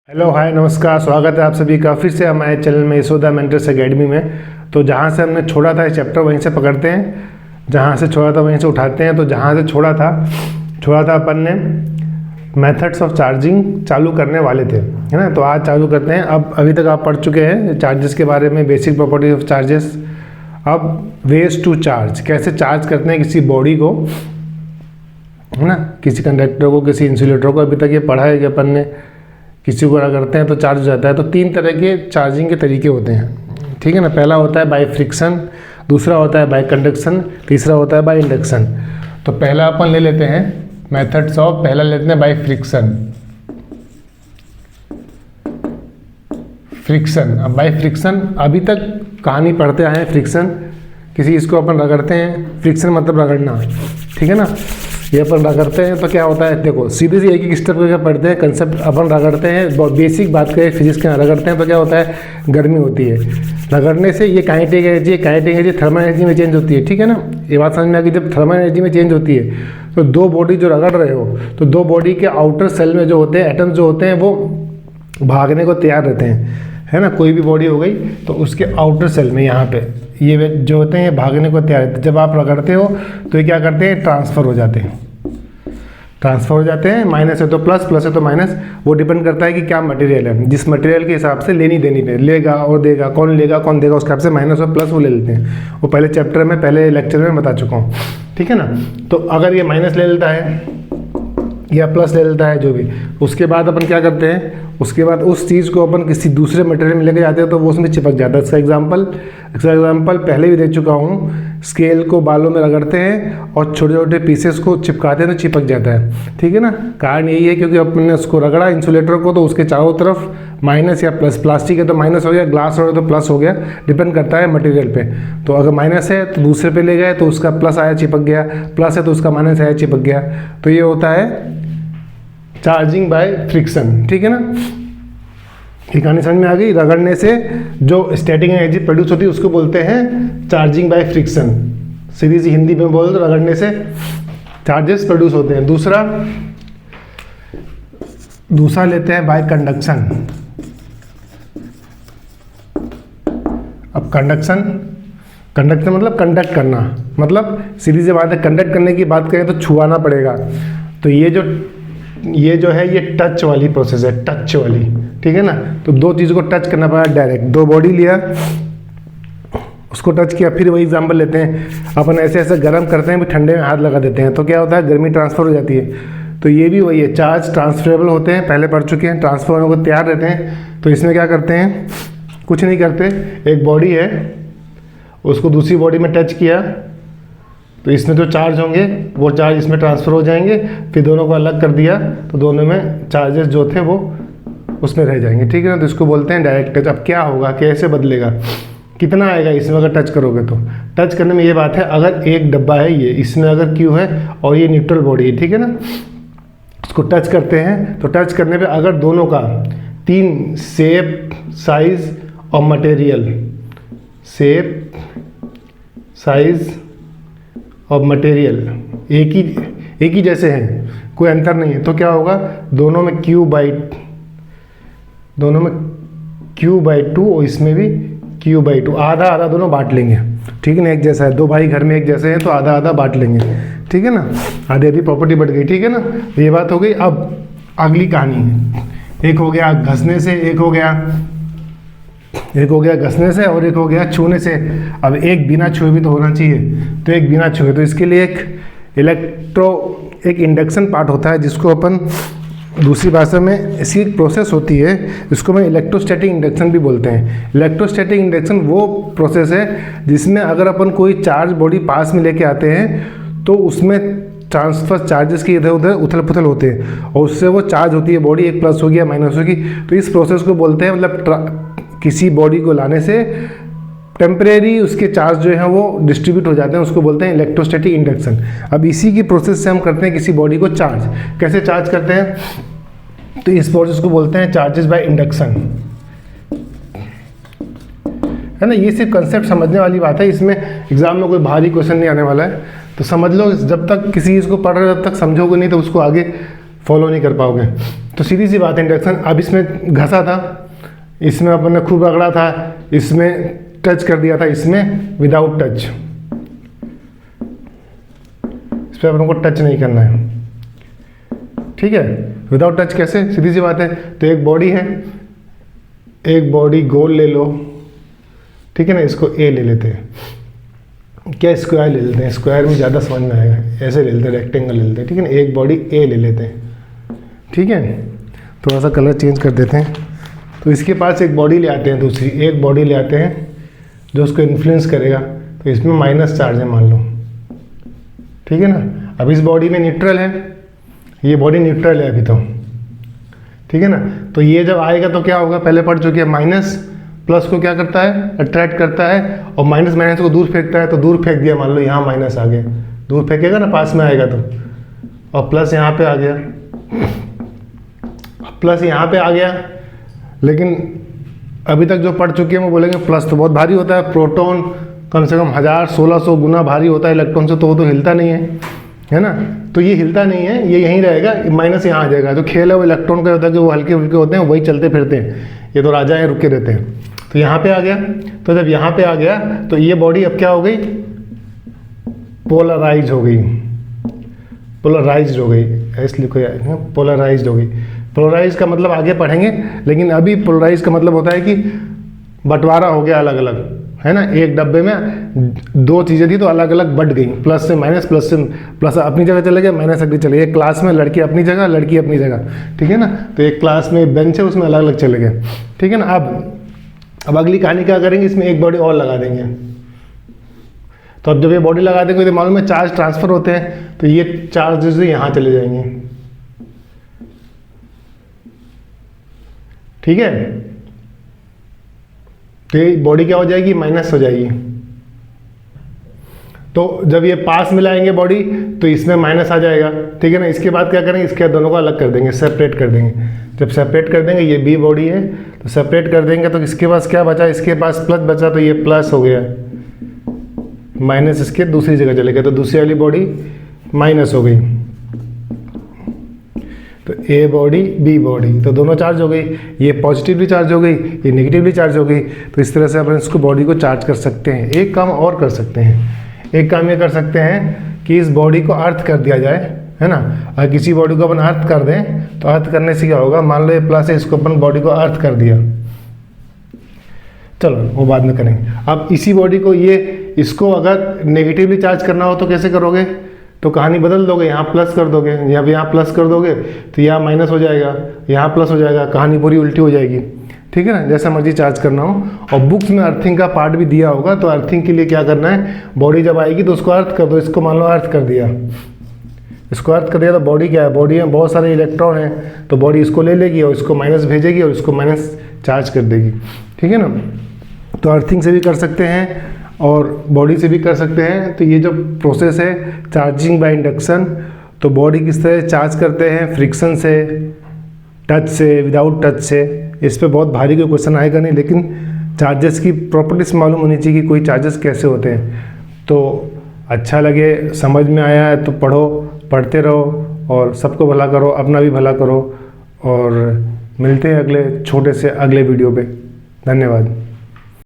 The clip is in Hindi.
हेलो हाय नमस्कार, स्वागत है आप सभी का फिर से हमारे चैनल में यशोदा मेंटर्स एकेडमी में। तो जहाँ से हमने छोड़ा था चैप्टर वहीं से पकड़ते हैं, जहाँ से छोड़ा था वहीं से उठाते हैं। तो जहाँ से छोड़ा था अपन ने मेथड्स ऑफ चार्जिंग चालू करने वाले थे, है ना। तो आज चालू करते हैं। अब अभी तक आप पढ़ चुके हैं चार्जेस के बारे में, बेसिक प्रॉपर्टीज ऑफ चार्जेस। अब वेज टू चार्ज, कैसे चार्ज करते हैं किसी बॉडी को, है ना, किसी कंडक्टर को, किसी इंसुलेटर को। अभी तक ये पढ़ा है कि अपन ने किसी को करते हैं तो चार्ज हो जाता है। तो तीन तरह के चार्जिंग के तरीके होते हैं, ठीक है ना। पहला होता है बाय फ्रिक्शन, दूसरा होता है बाय कंडक्शन, तीसरा होता है बाय इंडक्शन। तो पहला अपन ले लेते हैं मेथड्स ऑफ, पहला लेते हैं बाय फ्रिक्शन। अब बाय फ्रिक्शन अभी तक कहानी पढ़ते आए हैं। फ्रिक्शन किसी चीज़ को अपन रगड़ते हैं, फ्रिक्शन मतलब रगड़ना, ठीक है ना। ये अपन रगड़ते हैं तो क्या होता है, देखो सीधे से एक एक स्टेप करके पढ़ते हैं। कंसेप्ट अपन रगड़ते हैं, बेसिक बात करें फिजिक्स के, रगड़ते हैं तो क्या होता है, गर्मी होती है। रगड़ने से ये काइनेटिक एनर्जी थर्मल एनर्जी में चेंज होती है, ठीक है ना। ये बात समझ में आ गई। जब थर्मल एनर्जी में चेंज होती है तो दो बॉडी जो रगड़ रहे हो, तो दो बॉडी के आउटर सेल में जो होते हैं एटम्स जो होते हैं वो भागने को तैयार रहते हैं, है ना। कोई भी बॉडी हो गई तो उसके आउटर सेल में यहाँ पे ये जो होते हैं ये भागने को तैयार रहते हैं। जब आप रगड़ते हो तो ये क्या करते हैं, ट्रांसफ़र हो जाते हैं। माइनस है तो प्लस, प्लस है तो माइनस। वो डिपेंड करता है कि क्या मटेरियल है, जिस मटेरियल के हिसाब से लेनी देनी है, लेगा और देगा, कौन लेगा कौन देगा, उसके हिसाब से माइनस और प्लस वो ले लेते हैं। वो पहले चैप्टर में, पहले लेक्चर में बता चुका हूँ, ठीक है ना। तो अगर ये माइनस ले लेता है या प्लस ले लेता है जो भी, उसके बाद अपन क्या करते हैं, उसके बाद उस चीज़ को अपन किसी दूसरे मटेरियल में लेके जाते हैं तो वो उसमें चिपक जाता है। इसका एग्जाम्पल पहले भी दे चुका हूँ। स्केल को बालों में रगड़ते हैं और छोटे छोटे पीसेस को चिपकाते हैं तो चिपक जाता है, ठीक है ना। कारण यही है क्योंकि अपन ने उसको रगड़ा इंसुलेटर को, तो उसके चारों तरफ माइनस या प्लस, प्लास्टिक है तो माइनस हो गया, ग्लास हो गया तो प्लस हो गया, डिपेंड करता है मटेरियल पे। तो अगर माइनस है तो दूसरे पे ले गए तो उसका प्लस आया चिपक गया, प्लस है तो उसका माइनस आया चिपक गया। तो ये होता है चार्जिंग बाय फ्रिक्शन, ठीक है ना। ये कहानी समझ में आ गई। रगड़ने से जो स्टैटिक एनर्जी प्रोड्यूस होती है उसको बोलते हैं चार्जिंग बाय फ्रिक्शन। सीधी सी हिंदी में बोल दो, रगड़ने से चार्जेस प्रोड्यूस होते हैं। दूसरा लेते हैं बाय कंडक्शन। अब कंडक्शन मतलब कंडक्ट करना, मतलब सीधी सी बात है। कंडक्ट करने की बात करें तो छुआना पड़ेगा। तो ये जो है ये टच वाली प्रोसेस है, टच वाली, ठीक है ना। तो दो चीज़ों को टच करना पड़ा डायरेक्ट। दो बॉडी लिया, उसको टच किया। फिर वही एग्जांपल लेते हैं, अपन ऐसे गर्म करते हैं, फिर ठंडे में हाथ लगा देते हैं तो क्या होता है, गर्मी ट्रांसफ़र हो जाती है। तो ये भी वही है, चार्ज ट्रांसफरेबल होते हैं, पहले पढ़ चुके हैं, ट्रांसफर होने को तैयार रहते हैं। तो इसमें क्या करते हैं, कुछ नहीं करते। एक बॉडी है, उसको दूसरी बॉडी में टच किया तो इसमें जो चार्ज होंगे वो चार्ज इसमें ट्रांसफ़र हो जाएंगे। फिर दोनों को अलग कर दिया तो दोनों में चार्जेस जो थे वो उसमें रह जाएंगे, ठीक है ना। तो इसको बोलते हैं डायरेक्ट टच। अब क्या होगा, कैसे बदलेगा, कितना आएगा इसमें अगर टच करोगे तो। टच करने में ये बात है, अगर एक डब्बा है ये, इसमें अगर क्यू है और ये न्यूट्रल बॉडी है, ठीक है ना। उसको टच करते हैं तो टच करने पे अगर दोनों का तीन शेप, साइज और मटेरियल, शेप, साइज और मटेरियल एक ही जैसे हैं, कोई अंतर नहीं है, तो क्या होगा, दोनों में Q बाई 2 और इसमें भी Q बाई 2, आधा आधा दोनों बांट लेंगे, ठीक है ना। एक जैसा है, दो भाई घर में एक जैसे हैं तो आधा आधा बांट लेंगे, ठीक है ना। आधी आधी प्रॉपर्टी बढ़ गई, ठीक है ना। ये बात हो गई। अब अगली कहानी है, एक हो गया घसने से, एक हो गया घसने से और एक हो गया छूने से। अब एक बिना छुए भी तो होना चाहिए, तो एक बिना छुए, तो इसके लिए एक इंडक्शन पार्ट होता है जिसको अपन दूसरी भाषा में इसकी प्रोसेस होती है, इसको मैं इलेक्ट्रोस्टैटिक इंडक्शन भी बोलते हैं। इलेक्ट्रोस्टैटिक इंडक्शन वो प्रोसेस है जिसमें अगर अपन कोई चार्ज बॉडी पास में लेके आते हैं तो उसमें ट्रांसफर चार्जेस की इधर उधर उथल पुथल होते हैं और उससे वो चार्ज होती है बॉडी, एक प्लस होगी या माइनस होगी। तो इस प्रोसेस को बोलते हैं, मतलब किसी बॉडी को लाने से टेम्परेरी उसके चार्ज जो है वो डिस्ट्रीब्यूट हो जाते हैं, उसको बोलते हैं इलेक्ट्रोस्टैटिक इंडक्शन। अब इसी की प्रोसेस से हम करते हैं किसी बॉडी को चार्ज। कैसे चार्ज करते हैं, तो इस प्रोसेस को बोलते हैं चार्जेस बाय इंडक्शन, है ना। ये सिर्फ कंसेप्ट समझने वाली बात है, इसमें एग्जाम में कोई भारी क्वेश्चन नहीं आने वाला है। तो समझ लो, जब तक किसी चीज़ को पढ़ रहे हो तब तक समझोगे नहीं तो उसको आगे फॉलो नहीं कर पाओगे। तो सीधी सी बात है इंडक्शन, अब इसमें घसा था, इसमें अपन ने खूब रगड़ा था, इसमें टच कर दिया था, इसमें विदाउट टच, इस पर अपन को टच नहीं करना है, ठीक है। विदाउट टच कैसे, सीधी सी बात है। तो एक बॉडी है, एक बॉडी गोल ले लो, ठीक है ना, इसको ए ले लेते हैं, क्या स्क्वायर ले लेते हैं, स्क्वायर में ज़्यादा समझ में आएगा, ऐसे ले लेते हैं, रेक्टेंगल ले लेते हैं, ठीक है ना। एक बॉडी ए ले लेते हैं, ठीक है। थोड़ा सा कलर चेंज कर देते हैं। तो इसके पास एक बॉडी ले आते हैं, दूसरी एक बॉडी ले आते हैं जो उसको इन्फ्लुएंस करेगा। तो इसमें माइनस चार्ज है मान लो, ठीक है ना। अब इस बॉडी में न्यूट्रल है, ये बॉडी न्यूट्रल है अभी तो, ठीक है ना। तो ये जब आएगा तो क्या होगा, पहले पढ़ चुके हैं, माइनस प्लस को क्या करता है, अट्रैक्ट करता है, और माइनस माइनस को दूर फेंकता है। तो दूर फेंक दिया, मान लो यहाँ माइनस आ गया, दूर फेंकेगा ना, पास में आएगा तो, और प्लस यहाँ पे आ गया, प्लस यहाँ पे आ गया। लेकिन अभी तक जो पढ़ चुके हैं वो बोलेंगे प्लस तो बहुत भारी होता है, प्रोटॉन कम से कम 1000-1600 गुना भारी होता है इलेक्ट्रॉन से, तो वो तो हिलता नहीं है ना। तो ये हिलता नहीं है, ये यहीं रहेगा, माइनस यहाँ आ जाएगा। जो खेल है वो इलेक्ट्रॉन का होता है कि वो हल्के फुल्के होते हैं, वही चलते फिरते हैं, ये तो राजा हैं, रुके रहते हैं। तो यहाँ पे आ गया, तो जब यहाँ पे आ गया तो ये बॉडी अब क्या हो गई, पोलराइज हो गई, पोलराइज हो गई, इसलिए कोई पोलराइज हो गई। पोलराइज का मतलब आगे पढ़ेंगे, लेकिन अभी पोलराइज का मतलब होता है कि बंटवारा हो गया अलग अलग, है ना। एक डब्बे में दो चीज़ें थी तो अलग अलग बट गई, प्लस से माइनस, प्लस से प्लस अपनी जगह चले गए, माइनस अगली चले गए। एक क्लास में लड़की अपनी जगह, लड़की अपनी जगह, ठीक है ना। तो एक क्लास में बेंच है, उसमें अलग अलग चले गए, ठीक है ना। अब अगली कहानी क्या करेंगे, इसमें एक बॉडी और लगा देंगे। तो अब जब ये बॉडी लगा देंगे तो मालूम है चार्ज ट्रांसफर होते हैं, तो ये चार्ज यहाँ चले जाएंगे, ठीक है। तो ये बॉडी क्या हो जाएगी, माइनस हो जाएगी। तो जब ये पास मिलाएंगे बॉडी तो इसमें माइनस आ जाएगा, ठीक है ना। इसके बाद क्या करेंगे, इसके दोनों को अलग कर देंगे, सेपरेट कर देंगे। जब सेपरेट कर देंगे, ये बी बॉडी है तो सेपरेट कर देंगे, तो इसके पास क्या बचा, इसके पास प्लस बचा, तो ये प्लस हो गया, माइनस इसके दूसरी जगह चले गया, तो दूसरी वाली बॉडी माइनस हो गई। तो ए बॉडी बी बॉडी, तो दोनों चार्ज हो गई, ये पॉजिटिवली चार्ज हो गई, ये नेगेटिवली चार्ज हो गई। तो इस तरह से अपन इसको बॉडी को चार्ज कर सकते हैं। एक काम और कर सकते हैं, एक काम ये कर सकते हैं कि इस बॉडी को अर्थ कर दिया जाए, है ना। अगर किसी बॉडी को अपन अर्थ कर दें तो अर्थ करने से क्या होगा, मान लो ये प्लस है, इसको अपन बॉडी को अर्थ कर दिया, चलो वो बाद में करेंगे। अब इसी बॉडी को इसको अगर नेगेटिवली चार्ज करना हो तो कैसे करोगे, तो कहानी बदल दोगे, यहाँ प्लस कर दोगे, यहाँ प्लस कर दोगे तो यहाँ माइनस हो जाएगा, यहाँ प्लस हो जाएगा, कहानी पूरी उल्टी हो जाएगी, ठीक है ना। जैसा मर्जी चार्ज करना हो। और बुक्स में अर्थिंग का पार्ट भी दिया होगा, तो अर्थिंग के लिए क्या करना है, बॉडी जब आएगी तो उसको अर्थ कर दो। इसको मान लो अर्थ कर दिया, इसको अर्थ कर दिया, तो बॉडी क्या है, बॉडी में बहुत सारे इलेक्ट्रॉन हैं, तो बॉडी इसको ले लेगी और इसको माइनस भेजेगी और इसको माइनस चार्ज कर देगी, ठीक है ना। तो अर्थिंग से भी कर सकते हैं और बॉडी से भी कर सकते हैं। तो ये जो प्रोसेस है चार्जिंग बाय इंडक्शन, तो बॉडी किस तरह चार्ज करते हैं, फ्रिक्शन से, टच से, विदाउट टच से। इस पे बहुत भारी कोई क्वेश्चन आएगा नहीं, लेकिन चार्जेस की प्रॉपर्टीज मालूम होनी चाहिए कि कोई चार्जेस कैसे होते हैं। तो अच्छा लगे, समझ में आया है तो पढ़ो, पढ़ते रहो और सबको भला करो, अपना भी भला करो। और मिलते हैं अगले छोटे से अगले वीडियो पे। धन्यवाद।